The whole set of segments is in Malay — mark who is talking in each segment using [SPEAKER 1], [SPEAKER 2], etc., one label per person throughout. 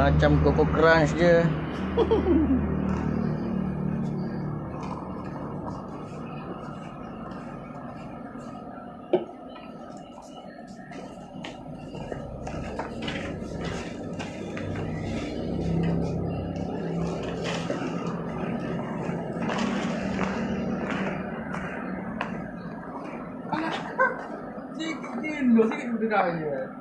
[SPEAKER 1] Macam Coco Crunch je.
[SPEAKER 2] Sikit udahnya.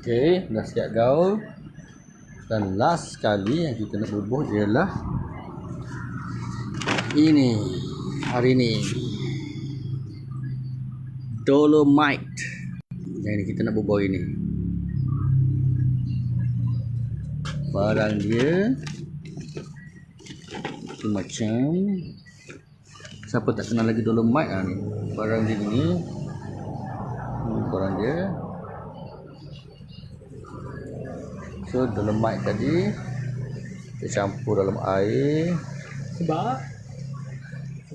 [SPEAKER 1] Okey, dah siap gaul. Dan last sekali yang kita nak bubuh ialah ini. Hari ni Dolomite. Yang ni kita nak bubuh ini. Barang dia tu macam, siapa tak kenal lagi Dolomite ni. Barang dia ni. Barang dia. So Dolomite tadi kita campur dalam air.
[SPEAKER 2] Sebab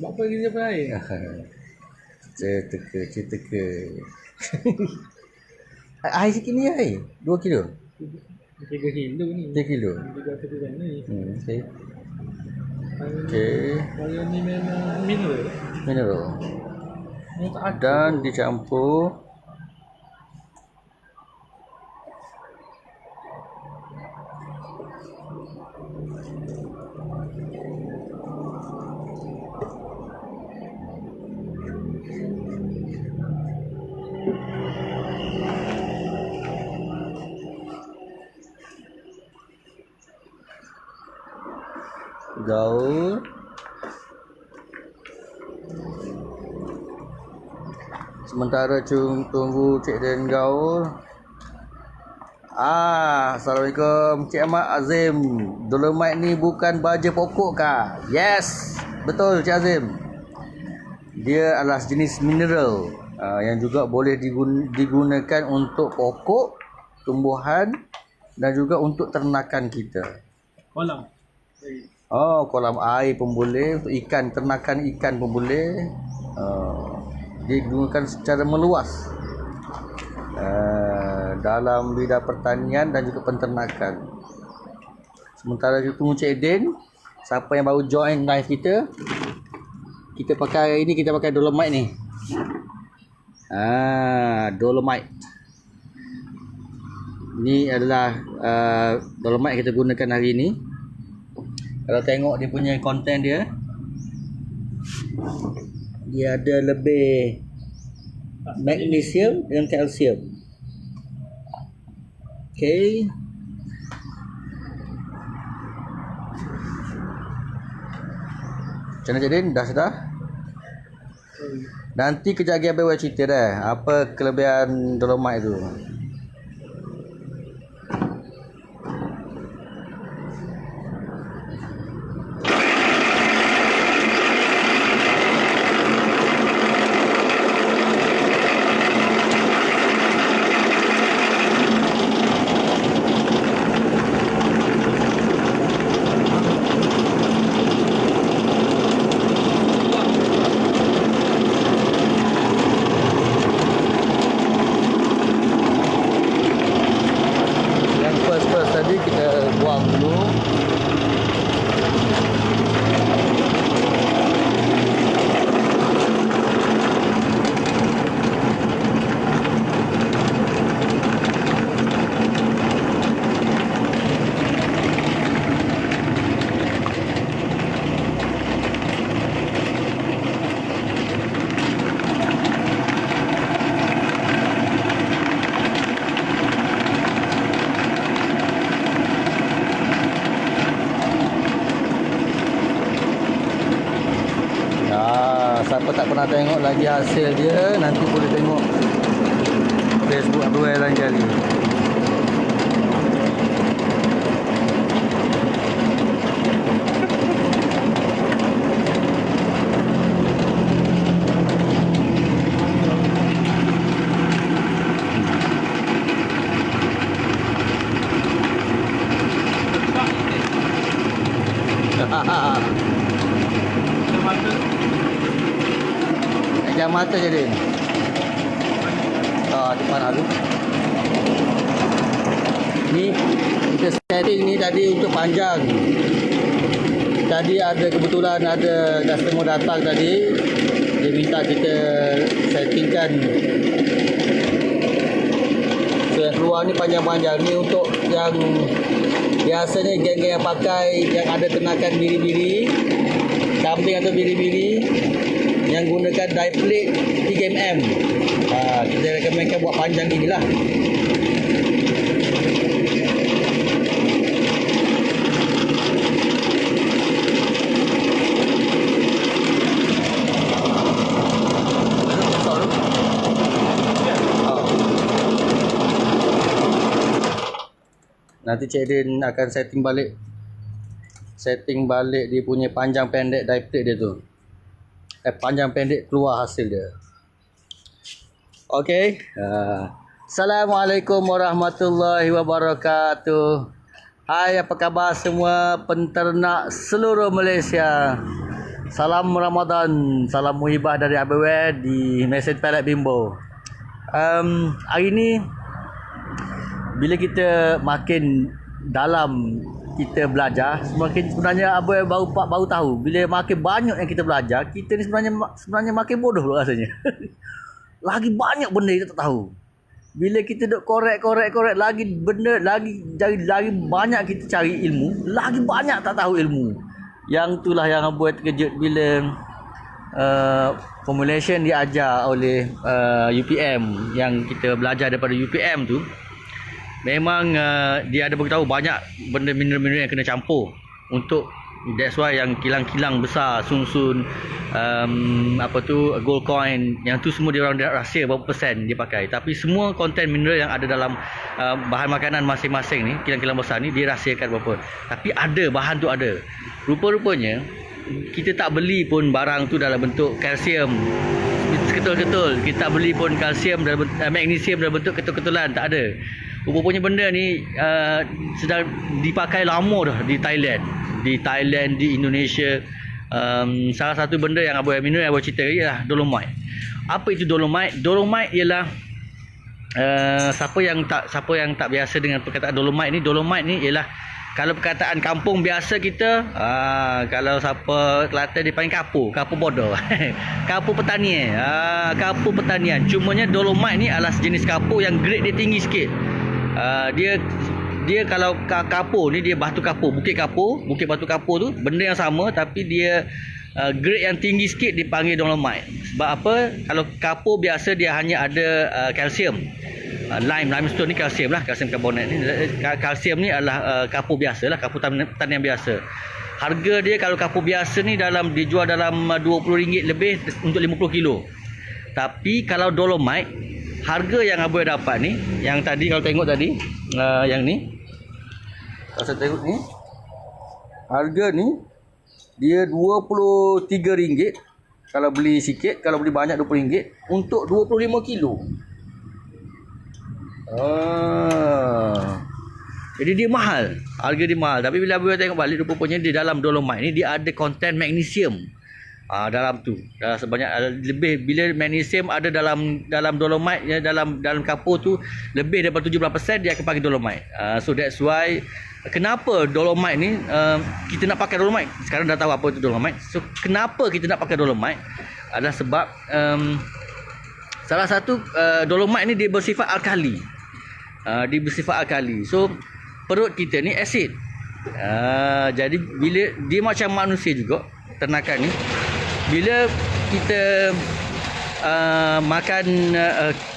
[SPEAKER 2] apa kita pakai air?
[SPEAKER 1] Cerita. Air sikit ni air 2 kilo.
[SPEAKER 2] 3 kilo ni.
[SPEAKER 1] 3 kilo.
[SPEAKER 2] 3 kilo ni.
[SPEAKER 1] Okey. Okey.
[SPEAKER 2] Kalau ni memang mineral.
[SPEAKER 1] Dan dicampur gaul. Sementara tunggu Cik Den gaul. Assalamualaikum Cik Ahmad Azim. Dolomite ni bukan baja pokok kah? Yes, betul Cik Azim. Dia adalah jenis mineral yang juga boleh digunakan untuk pokok, tumbuhan dan juga untuk ternakan kita.
[SPEAKER 2] Kolam.
[SPEAKER 1] Kolam air pun boleh, untuk ikan, ternakan ikan pun boleh. Digunakan secara meluas dalam bidang pertanian dan juga penternakan. Sementara kita tunggu Cik Den, siapa yang baru join live kita, kita pakai Dolomite ni. Dolomite ni adalah Dolomite kita gunakan hari ni. Kalau tengok dia punya konten dia ada lebih magnesium dan kalsium. Okey. Macam mana Cik Din? Dah sedar? Nanti kejap lagi Abang cerita dah apa kelebihan Dolomite tu. Siapa tak pernah tengok lagi hasil dia, nanti boleh tengok Facebook Abdul lain kali. Jam mata je Din. Depan lalu. Ni kita setting ni tadi untuk panjang. Tadi ada kebetulan ada customer datang tadi. Dia minta kita settingkan. So yang keluar ni panjang-panjang ni untuk yang biasanya geng-geng yang pakai yang ada kenakan biri-biri, kambing atau biri-biri yang gunakan die plate 3mm. Kita rekomenkan buat panjang inilah. Nanti Cik Din akan setting balik dia punya panjang pendek die plate dia tu. Panjang pendek keluar hasil dia. Okey. Assalamualaikum warahmatullahi wabarakatuh. Hai, apa khabar semua penternak seluruh Malaysia. Salam Ramadan, salam muhibah dari Abaware di Mesin Pelet Bimbo. Hari ni bila kita makin dalam kita belajar, semakin sebenarnya Abang baru tahu bila makin banyak yang kita belajar, kita ni sebenarnya makin bodoh loh rasanya. Lagi banyak benda kita tak tahu. Bila kita duk korek lagi benda lagi banyak kita cari ilmu, lagi banyak tak tahu ilmu. Yang itulah yang buat terkejut bila formulation diajar oleh UPM, yang kita belajar daripada UPM tu. Memang dia ada beritahu banyak benda mineral-mineral yang kena campur untuk, that's why yang kilang-kilang besar, sun-sun, gold coin, yang tu semua dia orang rahsia berapa persen dia pakai. Tapi semua konten mineral yang ada dalam bahan makanan masing-masing ni, kilang-kilang besar ni, dia rahsiakan berapa. Tapi ada, bahan tu ada. Rupa-rupanya kita tak beli pun barang tu dalam bentuk kalsium ketul-ketul. Kita tak beli pun kalsium dalam magnesium dalam bentuk ketul-ketulan, tak ada. Rupanya benda ni sedang dipakai lama dah di Thailand, di Indonesia. Salah satu benda yang mineral yang Abang cerita ialah dolomite. Apa itu dolomite? Dolomite ialah siapa yang tak biasa dengan perkataan dolomite ni ialah, kalau perkataan kampung biasa kita, kalau siapa Kelantan dia panggil kapu bodoh. Kapu pertanian. Cumanya dolomite ni adalah sejenis kapu yang grade dia tinggi sikit. Dia kalau kapur ni, dia batu kapur, bukit batu kapur tu benda yang sama, tapi dia grade yang tinggi sikit dipanggil dolomite. Sebab apa? Kalau kapur biasa dia hanya ada kalsium. Limestone ni kalsium lah, kalsium karbonat ni. Kalsium ni adalah kapur biasa lah, kapur pertanian biasa. Harga dia kalau kapur biasa ni dijual dalam RM20 lebih untuk 50 kilo. Tapi kalau dolomite, harga yang Abang dapat ni, yang tadi kalau tengok tadi, yang ni, kalau saya tengok ni, harga ni dia RM23 kalau beli sikit, kalau beli banyak RM20 untuk 25 kilo. Jadi dia mahal, harga dia mahal. Tapi bila Abang tengok balik, rupanya di dalam dolomite ni dia ada konten magnesium. Dalam tu sebanyak lebih, bila magnesium ada dalam dolomite ya, dalam kapur tu lebih daripada 17%, dia akan pakai dolomite. So that's why kenapa dolomite ni kita nak pakai dolomite. Sekarang dah tahu apa itu dolomite. So kenapa kita nak pakai dolomite adalah sebab salah satu dolomite ni dia bersifat alkali. So perut kita ni asid. Jadi bila dia macam manusia juga, ternakan ni, bila kita makan,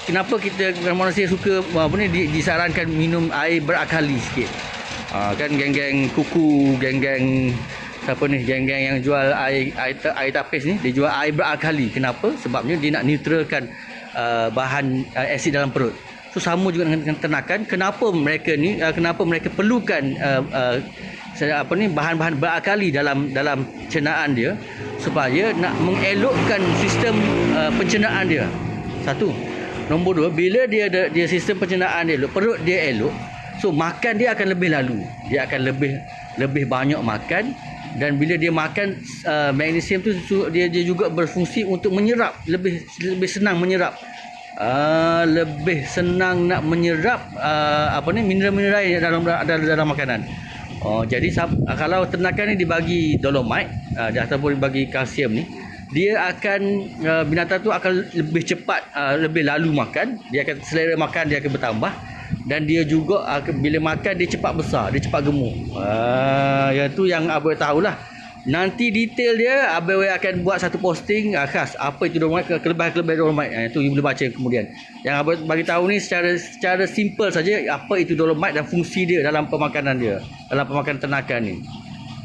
[SPEAKER 1] kenapa kita manusia suka disarankan minum air berakali sikit. Kan geng-geng kuku, geng-geng geng-geng yang jual air tapis ni, dia jual air berakali. Kenapa? Sebabnya dia nak neutralkan bahan asid dalam perut. So sama juga dengan ternakan, kenapa mereka perlukan bahan-bahan berakali dalam cernaan dia, supaya nak mengelokkan sistem pencernaan dia. Satu. Nombor dua, bila dia sistem pencernaan dia elok, perut dia elok, so makan dia akan lebih lalu. Dia akan lebih banyak makan Dan bila dia makan magnesium tu dia juga berfungsi untuk menyerap, lebih senang menyerap. Lebih senang nak menyerap mineral-mineral yang dalam makanan. Jadi kalau ternakan ni dibagi dolomite ataupun dibagi kalsium ni, dia akan binatang tu akan lebih cepat, lebih lalu makan, dia akan selera makan dia akan bertambah, dan dia juga bila makan dia cepat besar, dia cepat gemuk. Yang tu yang abang tahulah. Nanti detail dia abang akan buat satu posting khas apa itu dolomite, kelebihan dolomite. Itu you boleh baca kemudian. Yang abang bagi tahu ni secara simple saja apa itu dolomite dan fungsi dia dalam pemakanan dia, dalam pemakanan ternakan ni.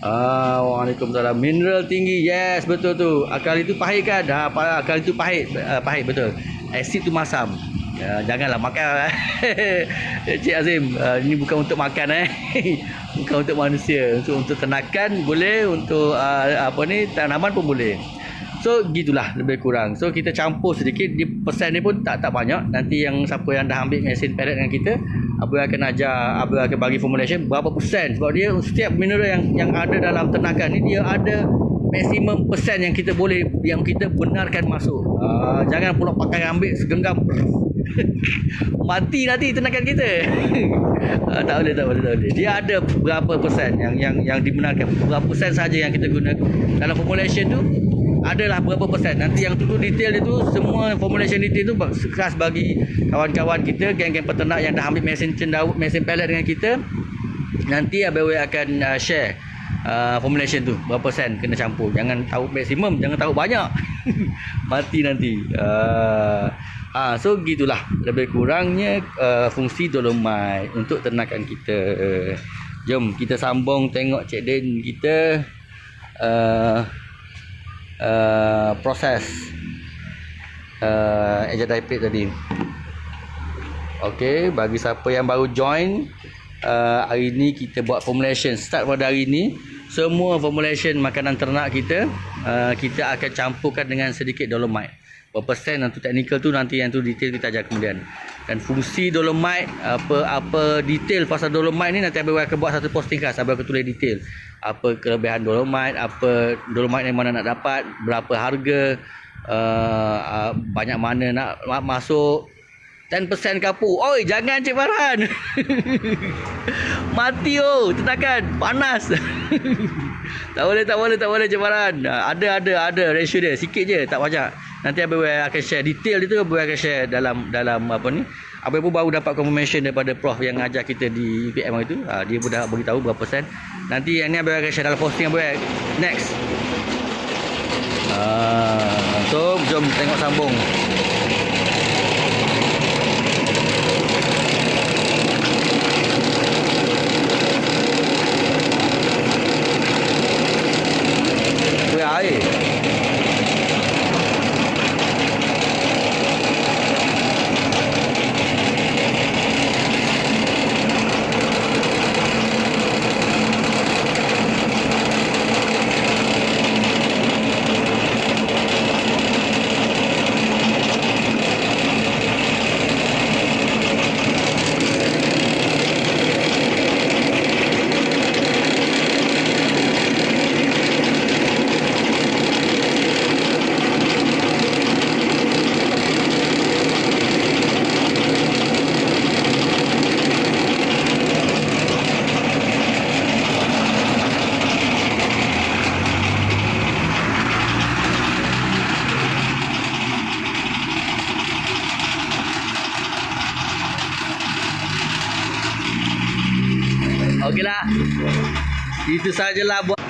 [SPEAKER 1] Waalaikumsalam. Mineral tinggi. Yes, betul tu. Akal itu pahit kan? Akal itu pahit. Pahit betul. Asid tu masam. Janganlah makan. Cik Azim, ini bukan untuk makan bukan untuk manusia. Untuk ternakan boleh, untuk tanaman pun boleh. So gitulah lebih kurang. So kita campur sedikit, di persen ni pun tak banyak. Nanti yang siapa yang dah ambil mesin pellet dengan kita, abang akan ajar, abang akan bagi formulation berapa persen. Sebab dia setiap mineral yang ada dalam ternakan ni, dia ada maksimum persen yang kita boleh, yang kita benarkan masuk. Jangan pula pakai ambil segenggam mati nanti ternakan kita. Tak boleh. Dia ada berapa persen yang dibenarkan, berapa persen saja yang kita guna dalam formulation tu. Adalah berapa persen. Nanti yang tu detail dia tu, semua formulation detail tu khas bagi kawan-kawan kita, geng-geng peternak yang dah ambil mesin cendawan, mesin pellet dengan kita. Nanti abang akan share formulation tu berapa persen kena campur. Jangan tahu maksimum, jangan tahu banyak. Mati nanti. So gitulah lebih kurangnya fungsi dolomite untuk ternakan kita. Jom kita sambung tengok Cik Din kita proses Azadirachta tadi. Okey, bagi siapa yang baru join, hari ni kita buat formulation. Start pada hari ni, semua formulation makanan ternak kita kita akan campurkan dengan sedikit dolomite. Berapa persen untuk teknikal tu nanti, yang tu detail kita ajar kemudian. Dan fungsi dolomite, apa detail pasal dolomite ni nanti abang akan buat satu posting khas. Abang akan tulis detail apa kelebihan dolomite, apa dolomite yang mana nak dapat, berapa harga, banyak mana nak masuk. 10% kapur. Oi, jangan Cik Farhan. Mati ternakan panas. Tak boleh Cik Farhan. Ada ratio dia sikit je, tak banyak. Nanti abang akan share detail dia tu, abang akan share dalam apa ni. Abang pun baru dapat confirmation daripada prof yang ajar kita di UPM itu. Dia pun dah beritahu berapa persen. Nanti yang ni abang akan share dalam posting abang next. So jom tengok sambung. Air. Okeylah. Itu sajalah buat.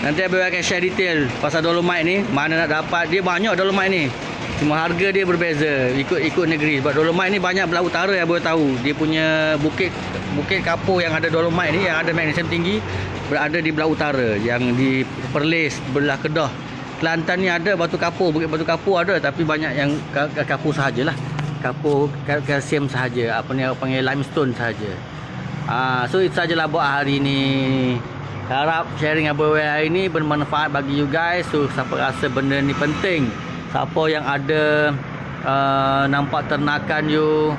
[SPEAKER 1] Nanti abang akan share detail pasal dolomite ni, mana nak dapat. Dia banyak dolomite ni. Cuma harga dia berbeza ikut negeri. Sebab dolomite ni banyak belah utara, abang tahu. Dia punya bukit kapur yang ada dolomite ni, yang ada magnesium tinggi, berada di belah utara, yang di Perlis, belah Kedah. Kelantan ni ada batu kapur, bukit batu kapur ada, tapi banyak yang kapur sahajalah. Kapur kalsium sahaja, apa ni panggil limestone sahaja. So itu sajalah buat hari ni. Harap sharing abang hari ni bermanfaat bagi you guys. So siapa rasa benda ni penting, siapa yang ada nampak ternakan you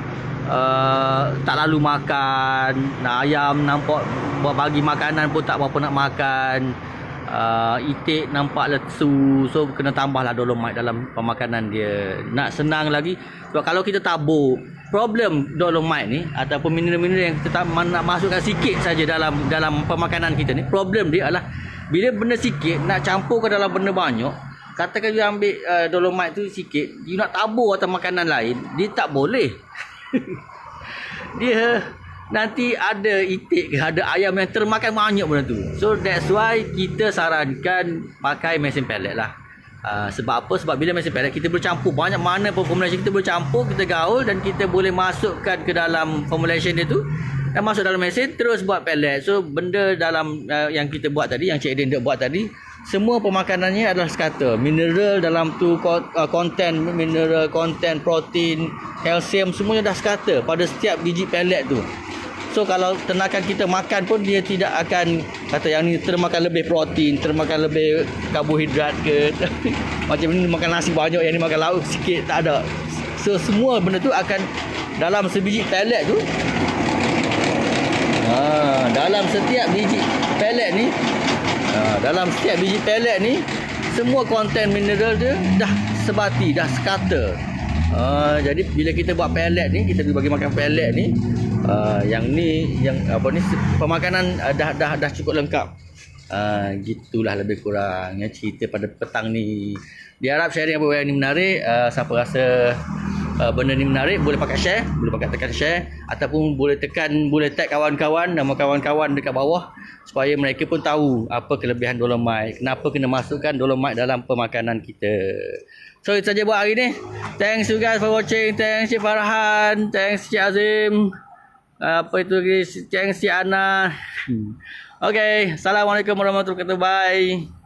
[SPEAKER 1] tak lalu makan, ayam nampak buat bagi makanan pun tak berapa nak makan, itik nampak lesu, so kena tambahlah dolomite dalam pemakanan dia. Nak senang lagi, sebab kalau kita tabur, problem dolomite ni ataupun mineral-mineral yang kita nak masukkan sikit saja dalam pemakanan kita ni, problem dia adalah bila benda sikit nak campur ke dalam benda banyak. Katakan you ambil dolomite tu sikit, you nak tabur atas makanan lain, dia tak boleh. Dia nanti ada itik ke, ada ayam yang termakan banyak benda tu. So that's why kita sarankan pakai mesin pellet lah. Sebab apa? Sebab bila mesin pellet kita boleh campur banyak mana pun formulation, kita boleh campur, kita gaul dan kita boleh masukkan ke dalam formulation dia tu dan masuk dalam mesin terus buat pellet. So benda dalam yang kita buat tadi, yang Cik Din buat tadi, semua pemakanannya adalah sekata. Mineral dalam tu, konten mineral, konten protein, kalsium, semuanya dah sekata pada setiap biji pellet tu. So kalau ternakan kita makan pun dia tidak akan kata yang ni termakan lebih protein, termakan lebih karbohidrat ke. Macam ni makan nasi banyak, yang ni makan lauk sikit, tak ada. So semua benda tu akan dalam sebiji pellet tu. Dalam setiap biji pellet ni, dalam setiap biji pellet ni semua konten mineral dia dah sebati, dah sekata. Jadi bila kita buat pellet ni, kita bagi makan pellet ni, yang pemakanan dah cukup lengkap. Gitulah lebih kurang ya cerita pada petang ni. Diharap sharing apa yang ni menarik. Siapa rasa benda ni menarik, boleh pakai share, boleh pakai tekan share, ataupun boleh tag kawan-kawan, nama kawan-kawan dekat bawah supaya mereka pun tahu apa kelebihan dolomite, kenapa kena masukkan dolomite dalam pemakanan kita. So itu saja buat hari ni. Thanks you guys for watching. Thanks Cik Farhan, thanks Cik Azim, thanks Cik Ana. Okay, Assalamualaikum warahmatullahi wabarakatuh. Bye.